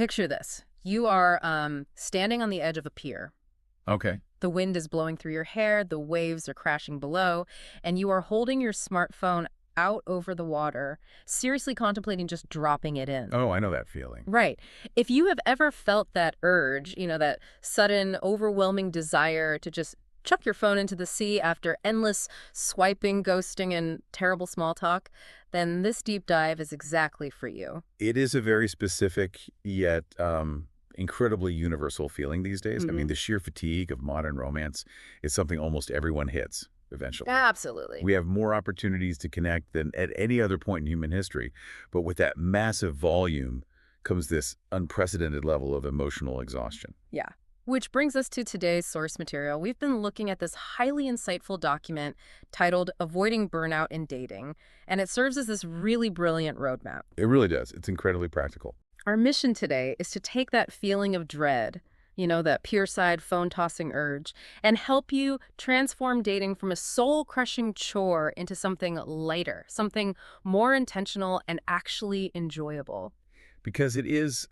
Picture this. You are standing on the edge of a pier. Okay. The wind is blowing through your hair, the waves are crashing below, and you are holding your smartphone out over the water, seriously contemplating just dropping it in. Oh, I know that feeling. Right. If you have ever felt that urge, that sudden, overwhelming desire to just chuck your phone into the sea after endless swiping, ghosting, and terrible small talk, then this deep dive is exactly for you. It is a very specific yet incredibly universal feeling these days. I mean, the sheer fatigue of modern romance is something almost everyone hits eventually. Absolutely. We have more opportunities to connect than at any other point in human history, but with that massive volume comes this unprecedented level of emotional exhaustion. Yeah. Which brings us to today's source material. We've been looking at this highly insightful document titled Avoiding Burnout in Dating, and it serves as this really brilliant roadmap. It really does. It's incredibly practical. Our mission today is to take that feeling of dread, that pier-side phone-tossing urge, and help you transform dating from a soul-crushing chore into something lighter, something more intentional and actually enjoyable. Because it is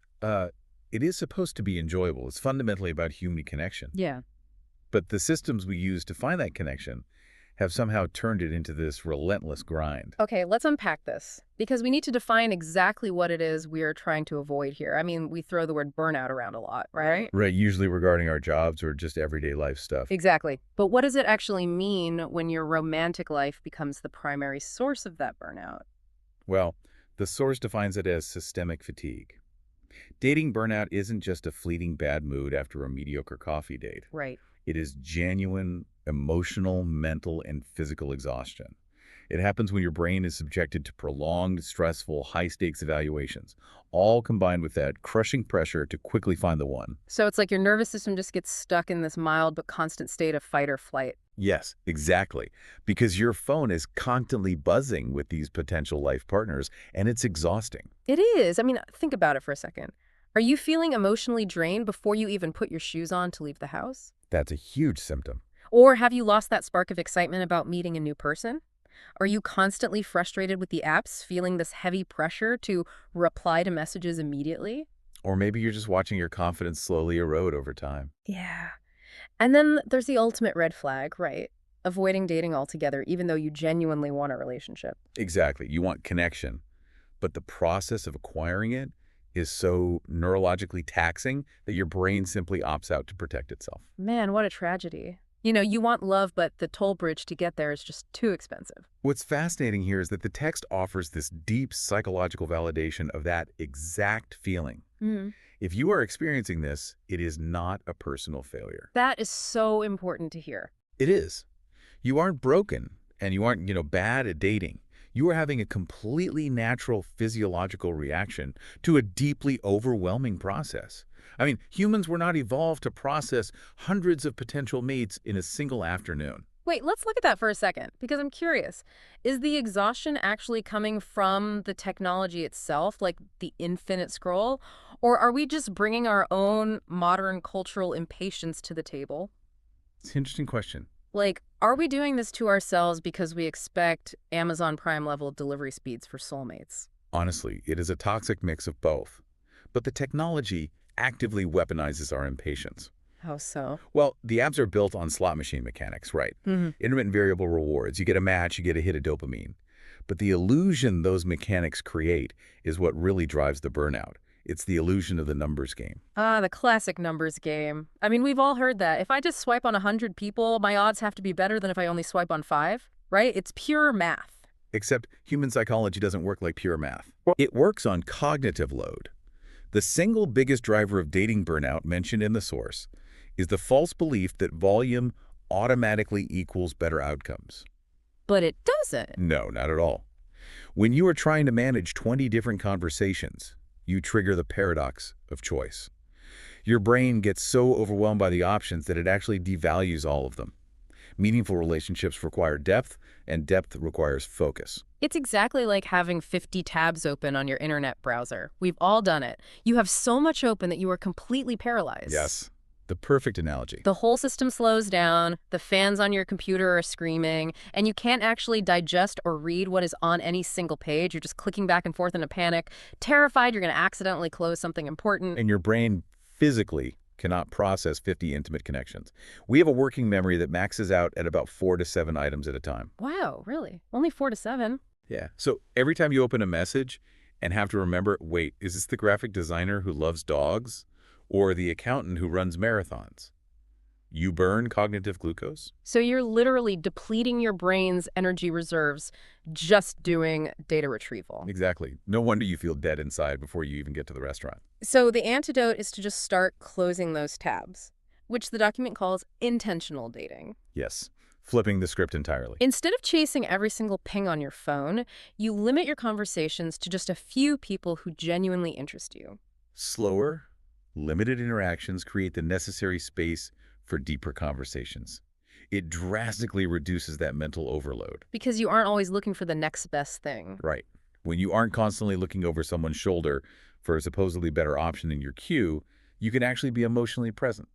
supposed to be enjoyable. It's fundamentally about human connection. Yeah. But the systems we use to find that connection have somehow turned it into this relentless grind. Okay, let's unpack this, because we need to define exactly what it is we are trying to avoid here. I mean, we throw the word burnout around a lot, right? Right, usually regarding our jobs or just everyday life stuff. Exactly. But what does it actually mean when your romantic life becomes the primary source of that burnout? Well, the source defines it as systemic fatigue. Dating burnout isn't just a fleeting bad mood after a mediocre coffee date. Right. It is genuine emotional, mental, and physical exhaustion. It happens when your brain is subjected to prolonged, stressful, high-stakes evaluations, all combined with that crushing pressure to quickly find the one. So it's like your nervous system just gets stuck in this mild but constant state of fight or flight. Yes, exactly. Because your phone is constantly buzzing with these potential life partners, and it's exhausting. It is. I mean, think about it for a second. Are you feeling emotionally drained before you even put your shoes on to leave the house? That's a huge symptom. Or have you lost that spark of excitement about meeting a new person? Are you constantly frustrated with the apps, feeling this heavy pressure to reply to messages immediately? Or maybe you're just watching your confidence slowly erode over time. Yeah. And then there's the ultimate red flag, right? Avoiding dating altogether, even though you genuinely want a relationship. Exactly. You want connection, but the process of acquiring it is so neurologically taxing that your brain simply opts out to protect itself. Man, what a tragedy. You want love, but the toll bridge to get there is just too expensive. What's fascinating here is that the text offers this deep psychological validation of that exact feeling. If you are experiencing this, it is not a personal failure. That is so important to hear. It is. You aren't broken, and you aren't, bad at dating. You are having a completely natural physiological reaction to a deeply overwhelming process. I mean, humans were not evolved to process hundreds of potential mates in a single afternoon. Wait, let's look at that for a second, because I'm curious. Is the exhaustion actually coming from the technology itself, like the infinite scroll? Or are we just bringing our own modern cultural impatience to the table? It's an interesting question. Like, are we doing this to ourselves because we expect Amazon Prime level delivery speeds for soulmates? Honestly, it is a toxic mix of both. But the technology actively weaponizes our impatience. How so? Well, the apps are built on slot machine mechanics, right? Intermittent variable rewards. You get a match, you get a hit of dopamine. But the illusion those mechanics create is what really drives the burnout. It's the illusion of the numbers game. Ah, the classic numbers game. I mean, we've all heard that. If I just swipe on 100 people, my odds have to be better than if I only swipe on 5, right? It's pure math. Except human psychology doesn't work like pure math. It works on cognitive load. The single biggest driver of dating burnout mentioned in the source is the false belief that volume automatically equals better outcomes. But it doesn't. No, not at all. When you are trying to manage 20 different conversations, you trigger the paradox of choice. Your brain gets so overwhelmed by the options that it actually devalues all of them. Meaningful relationships require depth, and depth requires focus. It's exactly like having 50 tabs open on your internet browser. We've all done it. You have so much open that you are completely paralyzed. Yes. The perfect analogy. The whole system slows down, the fans on your computer are screaming, and you can't actually digest or read what is on any single page. You're just clicking back and forth in a panic, terrified you're going to accidentally close something important. And your brain physically cannot process 50 intimate connections. We have a working memory that maxes out at about 4 to 7 items at a time. Wow, really? Only 4 to 7? Yeah. So every time you open a message and have to remember, wait, is this the graphic designer who loves dogs or the accountant who runs marathons? You burn cognitive glucose? So you're literally depleting your brain's energy reserves just doing data retrieval. Exactly. No wonder you feel dead inside before you even get to the restaurant. So the antidote is to just start closing those tabs, which the document calls intentional dating. Yes. Flipping the script entirely. Instead of chasing every single ping on your phone, you limit your conversations to just a few people who genuinely interest you. Slower, limited interactions create the necessary space for deeper conversations. It drastically reduces that mental overload. Because you aren't always looking for the next best thing. Right. When you aren't constantly looking over someone's shoulder for a supposedly better option in your queue, you can actually be emotionally present.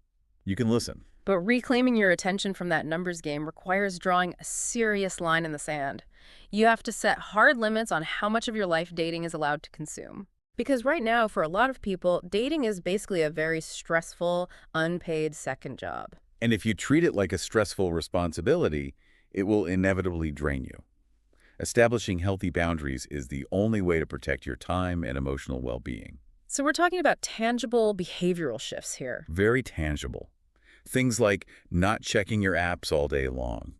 You can listen. But reclaiming your attention from that numbers game requires drawing a serious line in the sand. You have to set hard limits on how much of your life dating is allowed to consume. Because right now, for a lot of people, dating is basically a very stressful, unpaid second job. And if you treat it like a stressful responsibility, it will inevitably drain you. Establishing healthy boundaries is the only way to protect your time and emotional well-being. So we're talking about tangible behavioral shifts here. Very tangible. Things like not checking your apps all day long,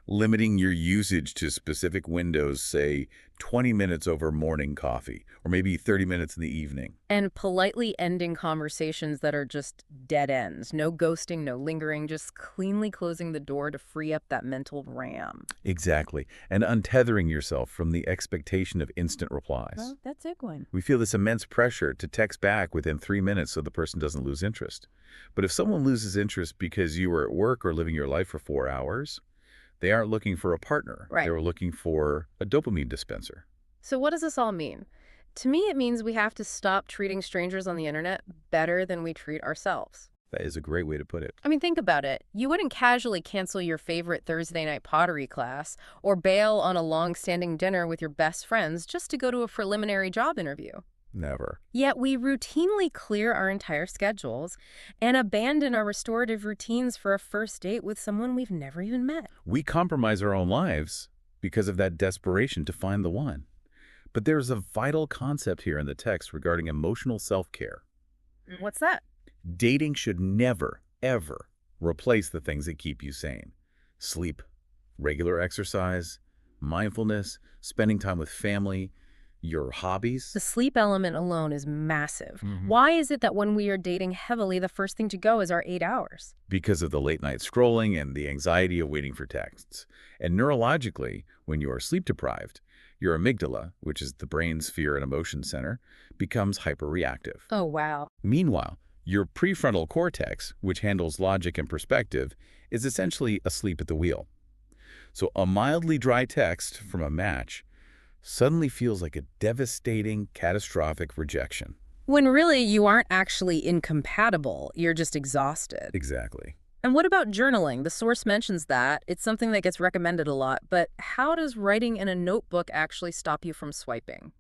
limiting your usage to specific windows, say 20 minutes over morning coffee, or maybe 30 minutes in the evening. And politely ending conversations that are just dead ends. No ghosting, no lingering, just cleanly closing the door to free up that mental RAM. Exactly. And untethering yourself from the expectation of instant replies. Well, that's a good one. We feel this immense pressure to text back within 3 minutes so the person doesn't lose interest. But if someone loses interest because you were at work or living your life for 4 hours, they aren't looking for a partner. Right. They were looking for a dopamine dispenser. So what does this all mean? To me, it means we have to stop treating strangers on the internet better than we treat ourselves. That is a great way to put it. I mean, think about it. You wouldn't casually cancel your favorite Thursday night pottery class or bail on a long-standing dinner with your best friends just to go to a preliminary job interview. Never. Yet we routinely clear our entire schedules and abandon our restorative routines for a first date with someone we've never even met. We compromise our own lives because of that desperation to find the one. But there's a vital concept here in the text regarding emotional self-care. What's that? Dating should never, ever replace the things that keep you sane. Sleep, regular exercise, mindfulness, spending time with family, your hobbies. The sleep element alone is massive. Mhm. Why is it that when we are dating heavily, the first thing to go is our 8 hours? Because of the late night scrolling and the anxiety of waiting for texts. And neurologically, when you are sleep deprived, your amygdala, which is the brain's fear and emotion center, becomes hyperreactive. Oh, wow. Meanwhile, your prefrontal cortex, which handles logic and perspective, is essentially asleep at the wheel. So a mildly dry text from a match suddenly feels like a devastating, catastrophic rejection. When really you aren't actually incompatible, you're just exhausted. Exactly. And what about journaling? The source mentions that. It's something that gets recommended a lot, but how does writing in a notebook actually stop you from swiping?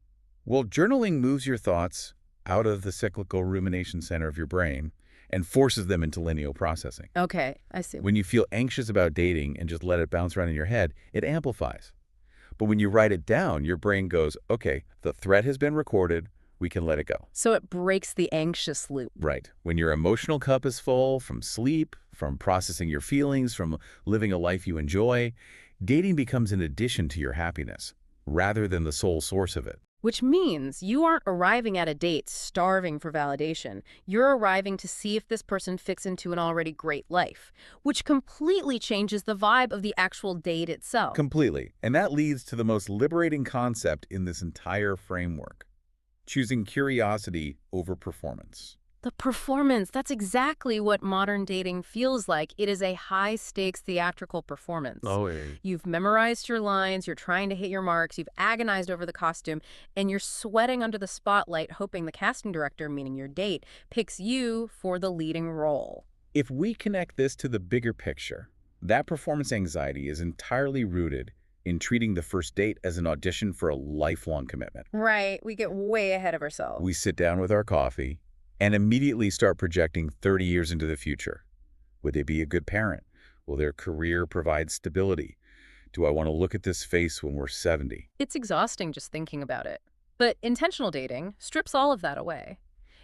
Well, journaling moves your thoughts out of the cyclical rumination center of your brain and forces them into linear processing. Okay, I see. When you feel anxious about dating and just let it bounce around in your head, it amplifies. But when you write it down, your brain goes, okay, the threat has been recorded, we can let it go. So it breaks the anxious loop. Right. When your emotional cup is full from sleep, from processing your feelings, from living a life you enjoy, dating becomes an addition to your happiness rather than the sole source of it. Which means you aren't arriving at a date starving for validation. You're arriving to see if this person fits into an already great life, which completely changes the vibe of the actual date itself. Completely. And that leads to the most liberating concept in this entire framework: choosing curiosity over performance. The performance, that's exactly what modern dating feels like. It is a high-stakes theatrical performance. You've memorized your lines, you're trying to hit your marks, you've agonized over the costume, and you're sweating under the spotlight hoping the casting director, meaning your date, picks you for the leading role. If we connect this to the bigger picture, that performance anxiety is entirely rooted in treating the first date as an audition for a lifelong commitment. Right, we get way ahead of We ourselves. sit down with our coffee and immediately start projecting 30 years into the future. Would they be a good parent? Will their career provide stability? Do I want to look at this face when we're 70? It's exhausting just thinking about it. But intentional dating strips all of that away.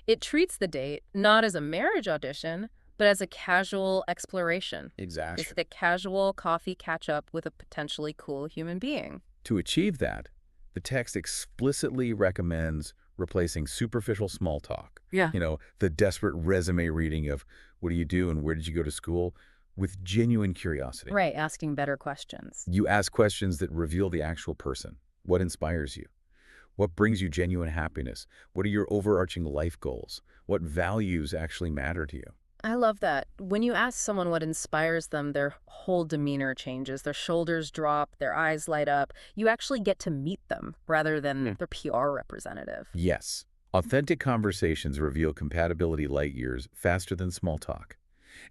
It treats the date not as a marriage audition, but as a casual exploration. Just Exactly. a casual coffee catch up with a potentially cool human being. To achieve that, the text explicitly recommends replacing superficial small talk. Yeah. The desperate resume reading of what do you do and where did you go to school with genuine curiosity. Right, asking better questions. You ask questions that reveal the actual person. What inspires you? What brings you genuine happiness? What are your overarching life goals? What values actually matter to you? I love that. When you ask someone what inspires them, their whole demeanor changes. Their shoulders drop, their eyes light up. You actually get to meet them rather than their PR representative. Yes. Authentic conversations reveal compatibility light years faster than small talk.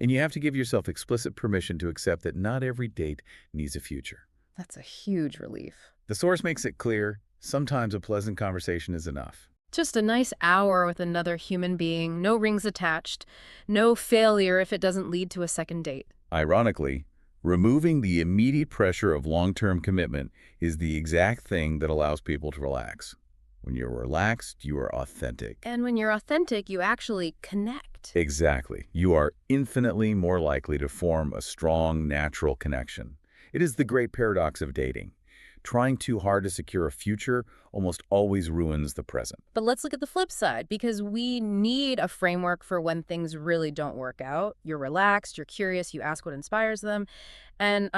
And you have to give yourself explicit permission to accept that not every date needs a future. That's a huge relief. The source makes it clear, sometimes a pleasant conversation is enough. Just a nice hour with another human being, no rings attached, no failure if it doesn't lead to a second date. Ironically, removing the immediate pressure of long-term commitment is the exact thing that allows people to relax. When you're relaxed, you are authentic. And when you're authentic, you actually connect. Exactly. You are infinitely more likely to form a strong, natural connection. It is the great paradox of dating. Trying too hard to secure a future almost always ruins the present. But let's look at the flip side, because we need a framework for when things really don't work out. You're relaxed, you're curious, you ask what inspires them, and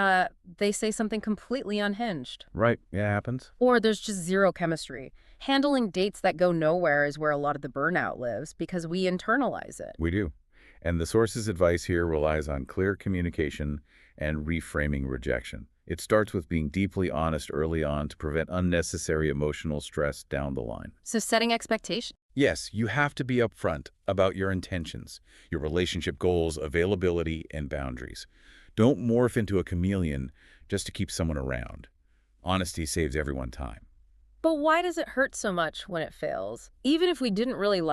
they say something completely unhinged. Right, it happens. Or there's just zero chemistry. Handling dates that go nowhere is where a lot of the burnout lives because we internalize it. We do. And the source's advice here relies on clear communication and reframing rejection. It starts with being deeply honest early on to prevent unnecessary emotional stress down the line. So setting expectations. Yes, you have to be upfront about your intentions, your relationship goals, availability, and boundaries. Don't morph into a chameleon just to keep someone around. Honesty saves everyone time. But why does it hurt so much when it fails? Even if we didn't really like